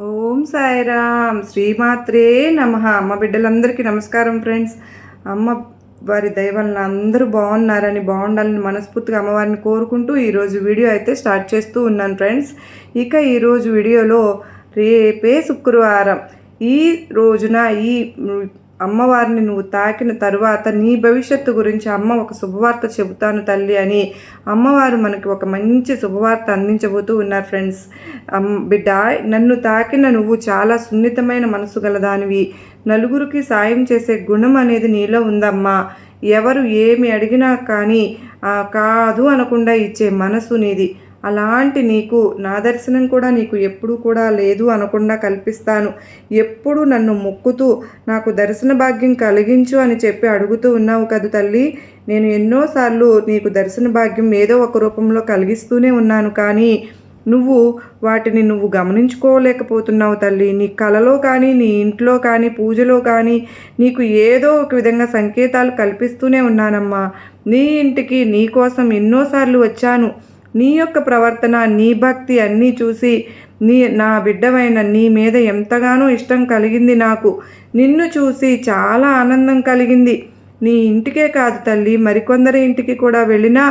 ఓం సాయిరామ్ శ్రీమాత్రే నమః. అమ్మ బిడ్డలందరికీ నమస్కారం ఫ్రెండ్స్. అమ్మ వారి దయ వలన అందరూ బాగుండాలని మనస్ఫూర్తిగా అమ్మవారిని కోరుకుంటూ ఈరోజు వీడియో అయితే స్టార్ట్ చేస్తూ ఉన్నాను ఫ్రెండ్స్. ఇక ఈరోజు వీడియోలో రేపే శుక్రవారం. ఈ రోజున ఈ అమ్మవారిని నువ్వు తాకిన తరువాత నీ భవిష్యత్తు గురించి అమ్మ ఒక శుభవార్త చెబుతాను తల్లి అని అమ్మవారు మనకి ఒక మంచి శుభవార్త అందించబోతూ ఉన్నారు ఫ్రెండ్స్. బిడ్డ, నన్ను తాకిన నువ్వు చాలా సున్నితమైన మనసు గలదానివి. నలుగురికి సాయం చేసే గుణం అనేది నీలో ఉందమ్మా. ఎవరు ఏమి అడిగినా కానీ కాదు అనకుండా ఇచ్చే మనసు నీది. అలాంటి నీకు నా దర్శనం కూడా నీకు ఎప్పుడూ కూడా లేదు అనకుండా కల్పిస్తాను. ఎప్పుడు నన్ను మొక్కుతూ నాకు దర్శన భాగ్యం కలిగించు అని చెప్పి అడుగుతూ ఉన్నావు కదా తల్లి. నేను ఎన్నోసార్లు నీకు దర్శన భాగ్యం ఏదో ఒక రూపంలో కలిగిస్తూనే ఉన్నాను, కానీ వాటిని నువ్వు గమనించుకోలేకపోతున్నావు తల్లి. నీ కలలో కానీ నీ ఇంట్లో కానీ పూజలో కానీ నీకు ఏదో ఒక విధంగా సంకేతాలు కల్పిస్తూనే ఉన్నానమ్మా. నీ ఇంటికి నీ కోసం ఎన్నోసార్లు వచ్చాను. నీ యొక్క ప్రవర్తన, నీ భక్తి అన్నీ చూసి నా బిడ్డవైన నీ మీద ఎంతగానో ఇష్టం కలిగింది నాకు. నిన్ను చూసి చాలా ఆనందం కలిగింది. నీ ఇంటికే కాదు తల్లి, మరికొందరి ఇంటికి కూడా వెళ్ళినా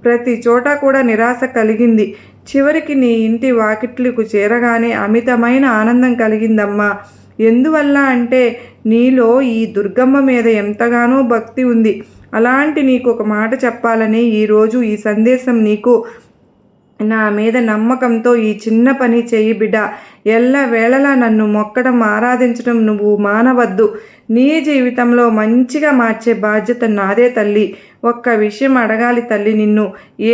ప్రతి చోట కూడా నిరాశ కలిగింది. చివరికి నీ ఇంటి వాకిట్లకు చేరగానే అమితమైన ఆనందం కలిగిందమ్మా. ఎందువల్ల అంటే నీలో ఈ దుర్గమ్మ మీద ఎంతగానో భక్తి ఉంది. అలాంటి నీకు ఒక మాట చెప్పాలని ఈరోజు ఈ సందేశం నీకు. నా మీద నమ్మకంతో ఈ చిన్న పని చెయ్యి బిడ్డ. ఎల్లవేళలా నన్ను మొక్కడం, ఆరాధించడం నువ్వు మానవద్దు. నీ జీవితంలో మంచిగా మార్చే బాధ్యత నాదే తల్లి. ఒక్క విషయం అడగాలి తల్లి నిన్ను.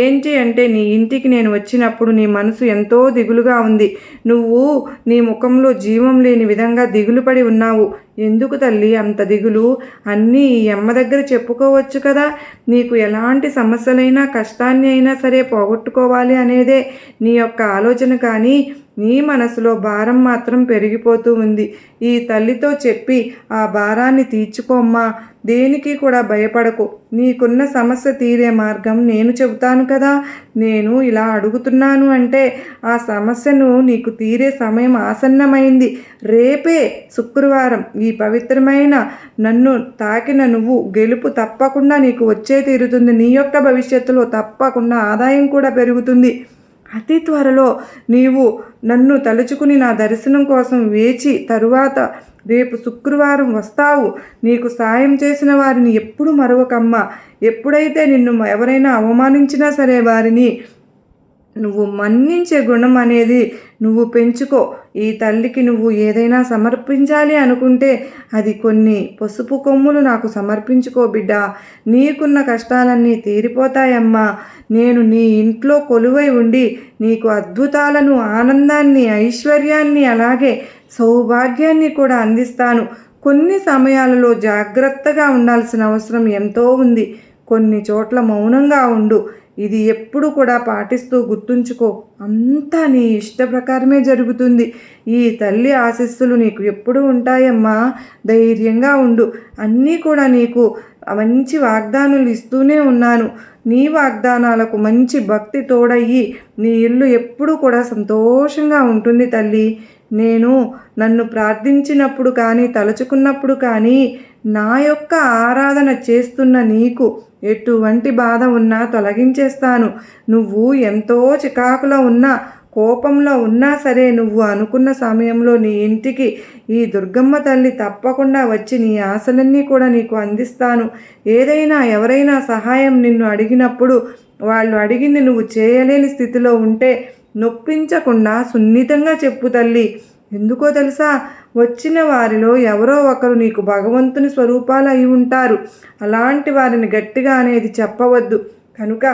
ఏంటి అంటే, నీ ఇంటికి నేను వచ్చినప్పుడు నీ మనసు ఎంతో దిగులుగా ఉంది. నువ్వు నీ ముఖంలో జీవం లేని విధంగా దిగులు పడి ఉన్నావు. ఎందుకు తల్లి అంత దిగులు? అన్నీ ఈ అమ్మ దగ్గర చెప్పుకోవచ్చు కదా. నీకు ఎలాంటి సమస్యలైనా కష్టాన్ని అయినా సరే పోగొట్టుకోవాలి అనేదే నీ యొక్క ఆలోచన, కానీ నీ మనసులో భారం మాత్రం పెరిగిపోతూ ఉంది. ఈ తల్లితో చెప్పి ఆ భారాన్ని తీర్చుకోమ్మా. దేనికి కూడా భయపడకు. నీకున్న సమస్య తీరే మార్గం నేను చెబుతాను కదా. నేను ఇలా అడుగుతున్నాను అంటే ఆ సమస్యను నీకు తీరే సమయం ఆసన్నమైంది. రేపే శుక్రవారం. ఈ పవిత్రమైన నన్ను తాకిన నువ్వు గెలుపు తప్పకుండా నీకు వచ్చే తీరుతుంది. నీ యొక్క భవిష్యత్తులో తప్పకుండా ఆదాయం కూడా పెరుగుతుంది. అతి త్వరలో నీవు నన్ను తలుచుకుని నా దర్శనం కోసం వేచి తరువాత రేపు శుక్రవారం వస్తావు. నీకు సాయం చేసిన వారిని ఎప్పుడు మరొకమ్మ. ఎప్పుడైతే నిన్ను ఎవరైనా అవమానించినా సరే వారిని నువ్వు మన్నించే గుణం అనేది నువ్వు పెంచుకో. ఈ తల్లికి నువ్వు ఏదైనా సమర్పించాలి అనుకుంటే అది కొన్ని పసుపు కొమ్ములు నాకు సమర్పించుకో బిడ్డ. నీకున్న కష్టాలన్నీ తీరిపోతాయమ్మా. నేను నీ ఇంట్లో కొలువై ఉండి నీకు అద్భుతాలను, ఆనందాన్ని, ఐశ్వర్యాన్ని, అలాగే సౌభాగ్యాన్ని కూడా అందిస్తాను. కొన్ని సమయాలలో జాగ్రత్తగా ఉండాల్సిన అవసరం ఎంతో ఉంది. కొన్ని చోట్ల మౌనంగా ఉండు. ఇది ఎప్పుడు కూడా పాటిస్తూ గుర్తుంచుకో. అంతా నీ ఇష్ట ప్రకారమే జరుగుతుంది. ఈ తల్లి ఆశీస్సులు నీకు ఎప్పుడూ ఉంటాయమ్మా. ధైర్యంగా ఉండు. అన్నీ కూడా నీకు మంచి వాగ్దానాలు ఇస్తూనే ఉన్నాను. నీ వాగ్దానాలకు మంచి భక్తి తోడయ్యి నీ ఇల్లు ఎప్పుడూ కూడా సంతోషంగా ఉంటుంది తల్లి. నన్ను ప్రార్థించినప్పుడు కానీ, తలుచుకున్నప్పుడు కానీ, నా యొక్క ఆరాధన చేస్తున్న నీకు ఎటువంటి బాధ ఉన్నా తొలగించేస్తాను. నువ్వు ఎంతో చికాకులో ఉన్నా, కోపంలో ఉన్నా సరే, నువ్వు అనుకున్న సమయంలో నీ ఇంటికి ఈ దుర్గమ్మ తల్లి తప్పకుండా వచ్చి నీ ఆశలన్నీ కూడా నీకు అందిస్తాను. ఎవరైనా సహాయం నిన్ను అడిగినప్పుడు వాళ్ళు అడిగింది నువ్వు చేయలేని స్థితిలో ఉంటే నొప్పించకుండా సున్నితంగా చెప్పు తల్లి. ఎందుకో తెలుసా? వచ్చిన వారిలో ఎవరో ఒకరు నీకు భగవంతుని స్వరూపాలు అయి ఉంటారు. అలాంటి వారిని గట్టిగా అనేది చెప్పవద్దు. కనుక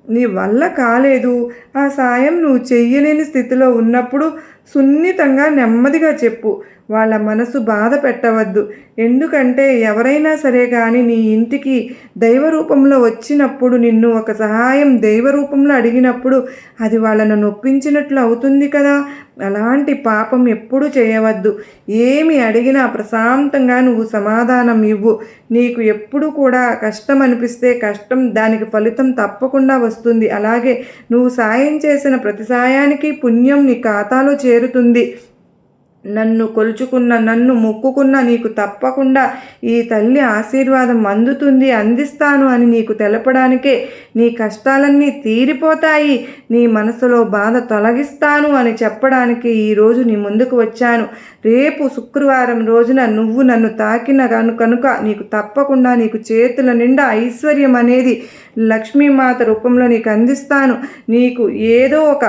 నీ వల్ల కాలేదు, ఆ సాయం నువ్వు చెయ్యలేని స్థితిలో ఉన్నప్పుడు సున్నితంగా నెమ్మదిగా చెప్పు. వాళ్ళ మనసు బాధ పెట్టవద్దు. ఎందుకంటే ఎవరైనా సరే కానీ నీ ఇంటికి దైవ రూపంలో వచ్చినప్పుడు, నిన్ను ఒక సహాయం దైవ రూపంలో అడిగినప్పుడు అది వాళ్ళను నొప్పించినట్లు అవుతుంది కదా. అలాంటి పాపం ఎప్పుడూ చేయవద్దు. ఏమి అడిగినా ప్రశాంతంగా నువ్వు సమాధానం ఇవ్వు. నీకు ఎప్పుడు కూడా కష్టం అనిపిస్తే దానికి ఫలితం తప్పకుండా వస్తుంది. అలాగే నువ్వు సాయం చేసిన ప్రతి సాయానికి పుణ్యం నీ ఖాతాలో చేరుతుంది. నన్ను కొలుచుకున్న, నన్ను మొక్కుకున్న నీకు తప్పకుండా ఈ తల్లి ఆశీర్వాదం అందుతుంది, అందిస్తాను అని నీకు తెలపడానికే, నీ కష్టాలన్నీ తీరిపోతాయి, నీ మనసులో బాధ తొలగిస్తాను అని చెప్పడానికి ఈరోజు నీ ముందుకు వచ్చాను. రేపు శుక్రవారం రోజున నువ్వు నన్ను తాకిన కనుక నీకు తప్పకుండా నీకు చేతుల నిండా ఐశ్వర్యం అనేది లక్ష్మీమాత రూపంలో నీకు అందిస్తాను. నీకు ఏదో ఒక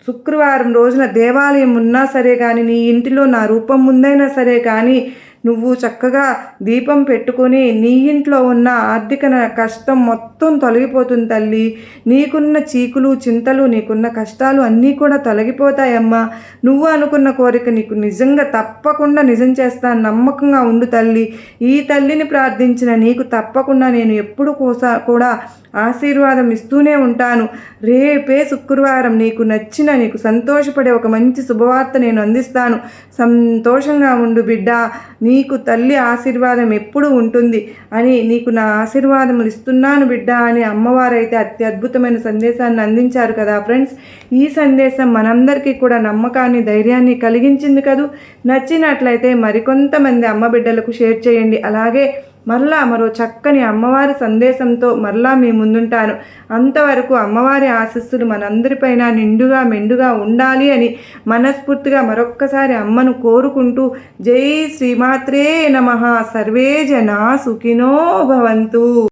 శుక్రవారం రోజున దేవాలయం ఉన్నా సరే కానీ, నీ ఇంటిలో నా రూపం ముందైనా సరే కానీ, నువ్వు చక్కగా దీపం పెట్టుకొని నీ ఇంట్లో ఉన్న ఆర్థిక కష్టం మొత్తం తొలగిపోతుంది తల్లి. నీకున్న చీకులు చింతలు, నీకున్న కష్టాలు అన్నీ కూడా తొలగిపోతాయమ్మా. నువ్వు అనుకున్న కోరిక నీకు నిజంగా తప్పకుండా నిజం చేస్తాను, నమ్మకంగా ఉండు తల్లి. ఈ తల్లిని ప్రార్థించిన నీకు తప్పకుండా నేను ఎప్పుడు కూడా ఆశీర్వాదం ఇస్తూనే ఉంటాను. రేపే శుక్రవారం నీకు నచ్చిన, నీకు సంతోషపడే ఒక మంచి శుభవార్త నేను అందిస్తాను. సంతోషంగా ఉండు బిడ్డ, నీకు తల్లి ఆశీర్వాదం ఎప్పుడు ఉంటుంది అని, నీకు నా ఆశీర్వాదములు ఇస్తున్నాను బిడ్డ అని అమ్మవారైతే అత్యద్భుతమైన సందేశాన్ని అందించారు కదా ఫ్రెండ్స్. ఈ సందేశం మనందరికీ కూడా నమ్మకాన్ని, ధైర్యాన్ని కలిగించింది కదూ. నచ్చినట్లయితే మరికొంతమంది అమ్మ బిడ్డలకు షేర్ చేయండి. అలాగే మరలా మరో చక్కని అమ్మవారి సందేశంతో మరలా మీ ముందుంటాను. అంతవరకు అమ్మవారి ఆశీస్సులు మనందరిపైన నిండుగా మెండుగా ఉండాలి అని మనస్ఫూర్తిగా మరొక్కసారి అమ్మను కోరుకుంటూ, జై శ్రీమాత్రే నమః. సర్వే జనా సుఖినో భవంతు.